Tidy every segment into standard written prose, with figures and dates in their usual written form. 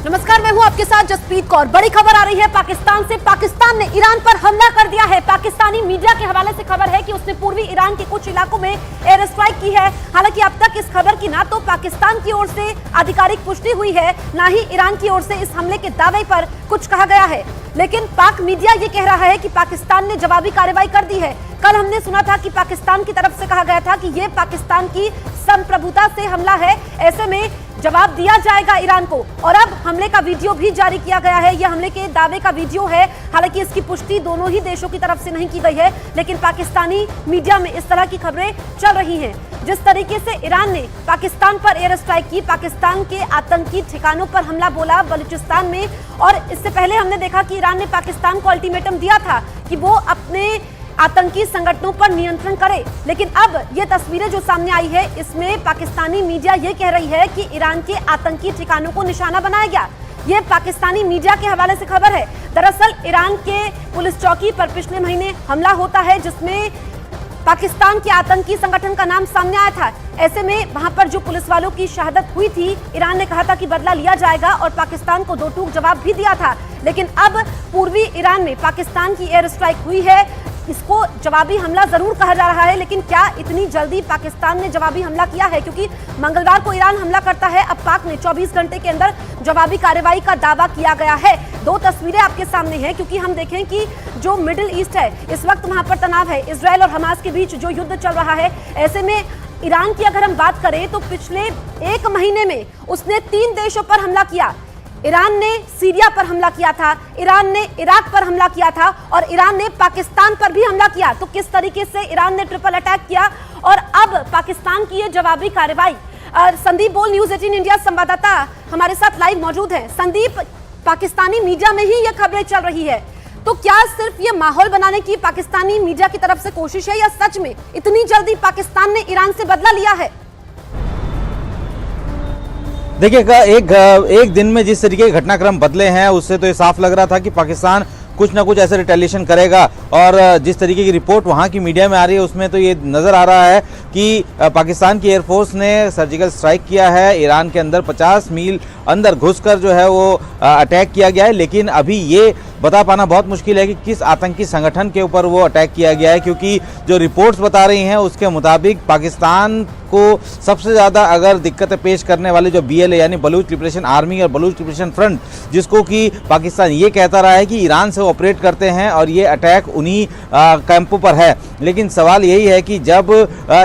नमस्कार, मैं हूं आपके साथ जसप्रीत कौर। बड़ी खबर आ रही है पाकिस्तान से। पाकिस्तान ने ईरान पर हमला कर दिया है। पाकिस्तानी मीडिया के हवाले से खबर है कि उसने पूर्वी ईरान के कुछ इलाकों में एयर स्ट्राइक की है। हालांकि अब तक इस खबर की ना तो पाकिस्तान की ओर से आधिकारिक पुष्टि हुई है, ना ही ईरान की ओर से इस हमले के दावे पर कुछ कहा गया है। लेकिन पाक मीडिया ये कह रहा है कि पाकिस्तान ने जवाबी कार्रवाई कर दी है। कल हमने सुना था कि पाकिस्तान की तरफ से कहा गया था कि ये पाकिस्तान की संप्रभुता से हमला है, ऐसे में जवाब दिया जाएगा ईरान को। और अब हमले का वीडियो भी जारी किया गया है। यह हमले के दावे का वीडियो है। हालांकि इसकी पुष्टि दोनों ही देशों की तरफ से नहीं की गई है, लेकिन पाकिस्तानी मीडिया में इस तरह की खबरें चल रही हैं। जिस तरीके से ईरान ने पाकिस्तान पर एयर स्ट्राइक की, पाकिस्तान के आतंकी ठिकानों पर हमला बोला बलूचिस्तान में, और इससे पहले हमने देखा कि ईरान ने पाकिस्तान को अल्टीमेटम दिया था कि वो अपने आतंकी संगठनों पर नियंत्रण करे। लेकिन अब ये तस्वीरें जो सामने आई है, इसमें पाकिस्तानी मीडिया ये कह रही है कि ईरान के आतंकी ठिकानों को निशाना बनाया गया। ये पाकिस्तानी मीडिया के हवाले से खबर है। दरअसल ईरान के पुलिस चौकी पर पिछले महीने हमला होता है, जिसमें पाकिस्तान के आतंकी संगठन का नाम सामने आया था। ऐसे में वहां पर जो पुलिस वालों की शहादत हुई थी, ईरान ने कहा था कि बदला लिया जाएगा और पाकिस्तान को दो टूक जवाब भी दिया था। लेकिन अब पूर्वी ईरान में पाकिस्तान की एयर स्ट्राइक हुई है। इसको जवाबी हमला जरूर कहा जा रहा है, लेकिन क्या इतनी जल्दी पाकिस्तान ने जवाबी हमला किया है? क्योंकि मंगलवार को ईरान हमला करता है, अब पाक ने 24 घंटे के अंदर जवाबी कार्रवाई का दावा किया गया है। दो तस्वीरें आपके सामने हैं, क्योंकि हम देखें कि जो मिडिल ईस्ट है, इस वक्त वहां पर तनाव है। इजरायल और हमास के बीच जो युद्ध चल रहा है, ऐसे में ईरान की अगर हम बात करें तो पिछले एक महीने में उसने 3 देशों पर हमला किया। ईरान ने सीरिया पर हमला किया था, ईरान ने इराक पर हमला किया था, और ईरान ने पाकिस्तान पर भी हमला किया। तो किस तरीके से ईरान ने ट्रिपल अटैक किया, और अब पाकिस्तान की ये जवाबी कार्रवाई। संदीप बोल, न्यूज़ 18 इंडिया संवाददाता हमारे साथ लाइव मौजूद है। संदीप, पाकिस्तानी मीडिया में ही ये खबरें चल रही है, तो क्या सिर्फ ये माहौल बनाने की पाकिस्तानी मीडिया की तरफ से कोशिश है, या सच में इतनी जल्दी पाकिस्तान ने ईरान से बदला लिया है? देखिएगा, एक दिन में जिस तरीके के घटनाक्रम बदले हैं, उससे तो ये साफ लग रहा था कि पाकिस्तान कुछ ना कुछ ऐसे रिटेलिएशन करेगा। और जिस तरीके की रिपोर्ट वहाँ की मीडिया में आ रही है, उसमें तो ये नज़र आ रहा है कि पाकिस्तान की एयरफोर्स ने सर्जिकल स्ट्राइक किया है। ईरान के अंदर 50 मील अंदर घुसकर जो है वो अटैक किया गया है। लेकिन अभी ये बता पाना बहुत मुश्किल है कि किस आतंकी संगठन के ऊपर वो अटैक किया गया है, क्योंकि जो रिपोर्ट्स बता रही हैं उसके मुताबिक पाकिस्तान को सबसे ज़्यादा अगर दिक्कतें पेश करने वाले जो BLA यानी बलूच लिबरेशन आर्मी और बलूच लिबरेशन फ्रंट, जिसको कि पाकिस्तान ये कहता रहा है कि ईरान से ऑपरेट करते हैं और ये अटैक उन्हीं कैंपों पर है। लेकिन सवाल यही है कि जब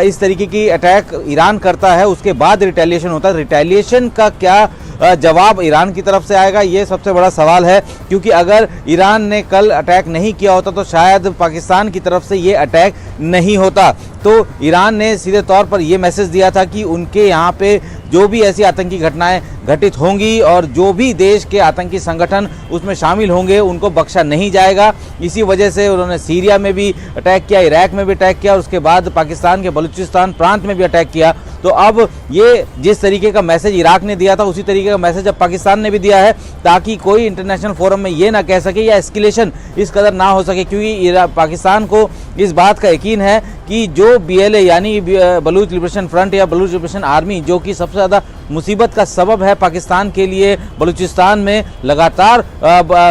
इस तरीके की अटैक ईरान करता है, उसके बाद रिटेलिएशन होता है, रिटेलिएशन का क्या जवाब ईरान की तरफ से आएगा, ये सबसे बड़ा सवाल है। क्योंकि अगर ईरान ने कल अटैक नहीं किया होता तो शायद पाकिस्तान की तरफ से ये अटैक नहीं होता। तो ईरान ने सीधे तौर पर यह मैसेज दिया था कि उनके यहाँ पे जो भी ऐसी आतंकी घटनाएं घटित होंगी और जो भी देश के आतंकी संगठन उसमें शामिल होंगे, उनको बख्शा नहीं जाएगा। इसी वजह से उन्होंने सीरिया में भी अटैक किया, इराक में भी अटैक किया, और उसके बाद पाकिस्तान के बलूचिस्तान प्रांत में भी अटैक किया। तो अब ये जिस तरीके का मैसेज इराक ने दिया था, उसी तरीके का मैसेज अब पाकिस्तान ने भी दिया है, ताकि कोई इंटरनेशनल फोरम में ये ना कह सके या एस्केलेशन इस कदर ना हो सके। क्योंकि पाकिस्तान को इस बात का यकीन है कि जो BLA यानी बलूच लिबरेशन फ्रंट या बलूच लिबरेशन आर्मी, जो कि सबसे ज़्यादा मुसीबत का सबब है पाकिस्तान के लिए, बलूचिस्तान में लगातार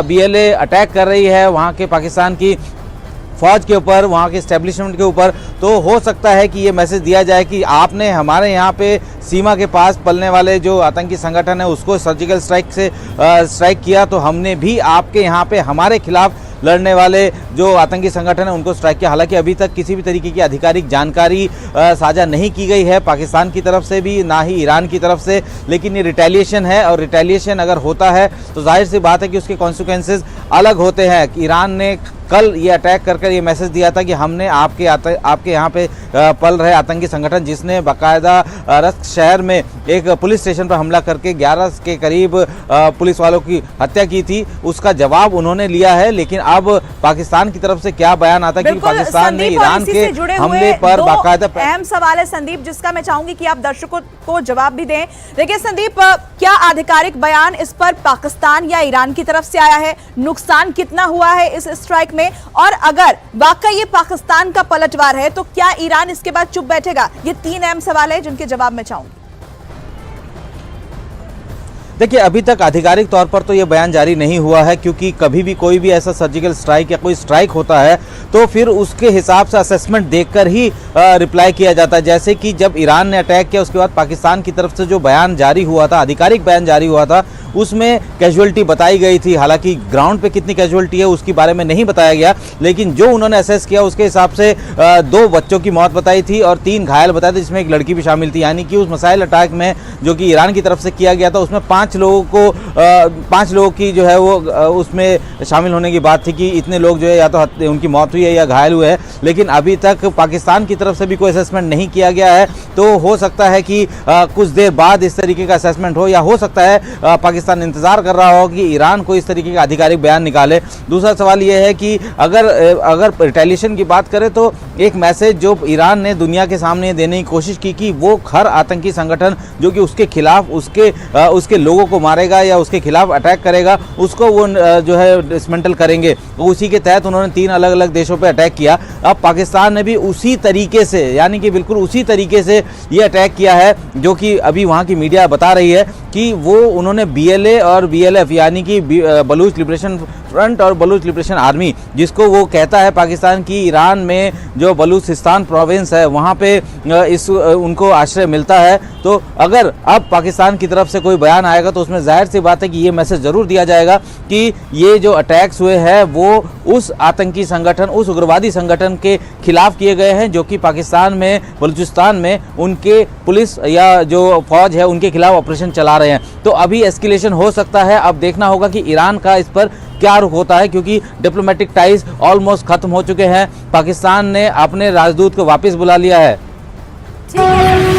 BLA अटैक कर रही है वहाँ के पाकिस्तान की फौज के ऊपर, वहाँ के इस्टेब्लिशमेंट के ऊपर। तो हो सकता है कि ये मैसेज दिया जाए कि आपने हमारे यहाँ पे सीमा के पास पलने वाले जो आतंकी संगठन है उसको सर्जिकल स्ट्राइक से स्ट्राइक किया, तो हमने भी आपके यहाँ पे हमारे खिलाफ लड़ने वाले जो आतंकी संगठन है उनको स्ट्राइक किया। हालांकि अभी तक किसी भी तरीके की आधिकारिक जानकारी साझा नहीं की गई है पाकिस्तान की तरफ से भी, ना ही ईरान की तरफ से। लेकिन ये रिटेलिएशन है, और रिटेलिएशन अगर होता है तो जाहिर सी बात है कि उसके कॉन्सिक्वेंसेस अलग होते हैं। ईरान ने कल ये अटैक कर ये मैसेज दिया था कि हमने आपके यहाँ पे पल रहे आतंकी संगठन, जिसने बाकायदा रस्क शहर में एक पुलिस स्टेशन पर हमला करके 11 के करीब पुलिस वालों की हत्या की थी, उसका जवाब उन्होंने लिया है। लेकिन अब पाकिस्तान की तरफ से क्या बयान आता है कि पाकिस्तान ने ईरान के हमले पर बाकायदा अहम सवाल है संदीप, जिसका मैं चाहूंगी कि आप दर्शकों को जवाब भी दें। देखिए संदीप, क्या आधिकारिक बयान इस पर पाकिस्तान या ईरान की तरफ से आया है? नुकसान कितना हुआ है इस स्ट्राइक में? और अगर वाकई ये पाकिस्तान का पलटवार है तो क्या ईरान इसके बाद चुप बैठेगा? ये 3 अहम सवाल है जिनके जवाब मैं चाहूंगी। देखिए, अभी तक आधिकारिक तौर पर तो ये बयान जारी नहीं हुआ है, क्योंकि कभी भी कोई भी ऐसा सर्जिकल स्ट्राइक या कोई स्ट्राइक होता है तो फिर उसके हिसाब से असेसमेंट देखकर ही रिप्लाई किया जाता है। जैसे कि जब ईरान ने अटैक किया उसके बाद पाकिस्तान की तरफ से जो बयान जारी हुआ था, आधिकारिक बयान जारी हुआ था, उसमें कैजुअलिटी बताई गई थी। हालांकि ग्राउंड पे कितनी कैजुअलिटी है उसके बारे में नहीं बताया गया, लेकिन जो उन्होंने असेस किया उसके हिसाब से 2 बच्चों की मौत बताई थी और 3 घायल बताए थे, जिसमें एक लड़की भी शामिल थी। यानी कि उस मिसाइल अटैक में जो कि ईरान की तरफ से किया गया था उसमें 5 लोगों की जो है वो उसमें शामिल होने की बात थी कि इतने लोग जो है या तो उनकी मौत हुई है या घायल हुए हैं। लेकिन अभी तक पाकिस्तान की तरफ से भी कोई असेसमेंट नहीं किया गया है, तो हो सकता है कि कुछ देर बाद इस तरीके का असेसमेंट हो, या हो सकता है पाकिस्तान इंतजार कर रहा हो कि ईरान को इस तरीके का आधिकारिक बयान निकाले। दूसरा सवाल यह है कि अगर रिटेलिएशन की बात करें तो एक मैसेज जो ईरान ने दुनिया के सामने देने की कोशिश की कि वो हर आतंकी संगठन जो कि उसके खिलाफ उसके लोगों को मारेगा या उसके खिलाफ अटैक करेगा, उसको वो जो है डिसमेंटल करेंगे। उसी के तहत उन्होंने 3 अलग अलग देशों पे अटैक किया। अब पाकिस्तान ने भी उसी तरीके से, यानी कि बिल्कुल उसी तरीके से ये अटैक किया है, जो कि अभी वहाँ की मीडिया बता रही है कि वो उन्होंने BLA और BLF यानी कि बलूच लिबरेशन फ्रंट और बलूच लिबरेशन आर्मी, जिसको वो कहता है पाकिस्तान की ईरान में जो बलूचिस्तान प्रोविंस है वहाँ पे उनको आश्रय मिलता है। तो अगर अब पाकिस्तान की तरफ से कोई बयान आएगा तो उसमें जाहिर सी बात है कि ये मैसेज ज़रूर दिया जाएगा कि ये जो अटैक्स हुए हैं वो उस आतंकी संगठन, उस उग्रवादी संगठन के खिलाफ किए गए हैं, जो कि पाकिस्तान में, बलूचिस्तान में उनके पुलिस या जो फौज है उनके खिलाफ ऑपरेशन चला रहे हैं। तो अभी एस्केलेशन हो सकता है। अब देखना होगा कि ईरान का इस पर क्या रुख होता है, क्योंकि डिप्लोमेटिक टाइज ऑलमोस्ट खत्म हो चुके हैं। पाकिस्तान ने अपने राजदूत को वापस बुला लिया है। ठीक है।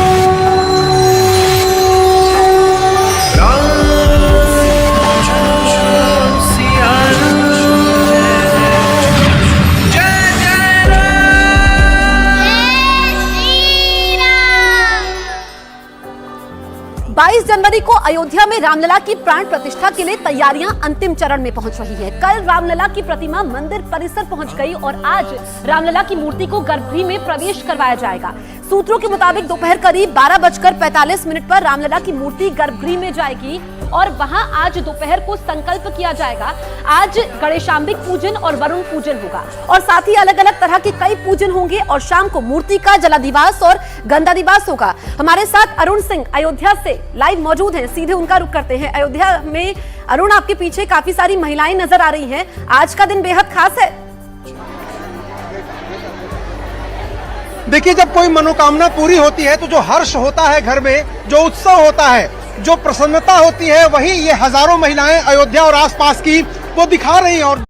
जनवरी को अयोध्या में रामलला की प्राण प्रतिष्ठा के लिए तैयारियां अंतिम चरण में पहुंच रही है। कल रामलला की प्रतिमा मंदिर परिसर पहुंच गई और आज रामलला की मूर्ति को गर्भगृह में प्रवेश करवाया जाएगा। सूत्रों के मुताबिक दोपहर करीब 12:45 पर रामलला की मूर्ति गर्भगृह में जाएगी और वहां आज दोपहर को संकल्प किया जाएगा। आज गणेशांबिक पूजन और वरुण पूजन होगा और साथ ही अलग अलग तरह के कई पूजन होंगे और शाम को मूर्ति का जलाधिवास और गंधाधिवास होगा। हमारे साथ अरुण सिंह अयोध्या से लाइव मौजूद हैं, सीधे उनका रुख करते हैं। अयोध्या में अरुण, आपके पीछे काफी सारी महिलाएं नजर आ रही हैं, आज का दिन बेहद खास है। देखिए, जब कोई मनोकामना पूरी होती है तो जो हर्ष होता है घर में, जो उत्सव होता है, जो प्रसन्नता होती है, वही ये हजारों महिलाएं अयोध्या और आसपास की वो दिखा रही हैं। और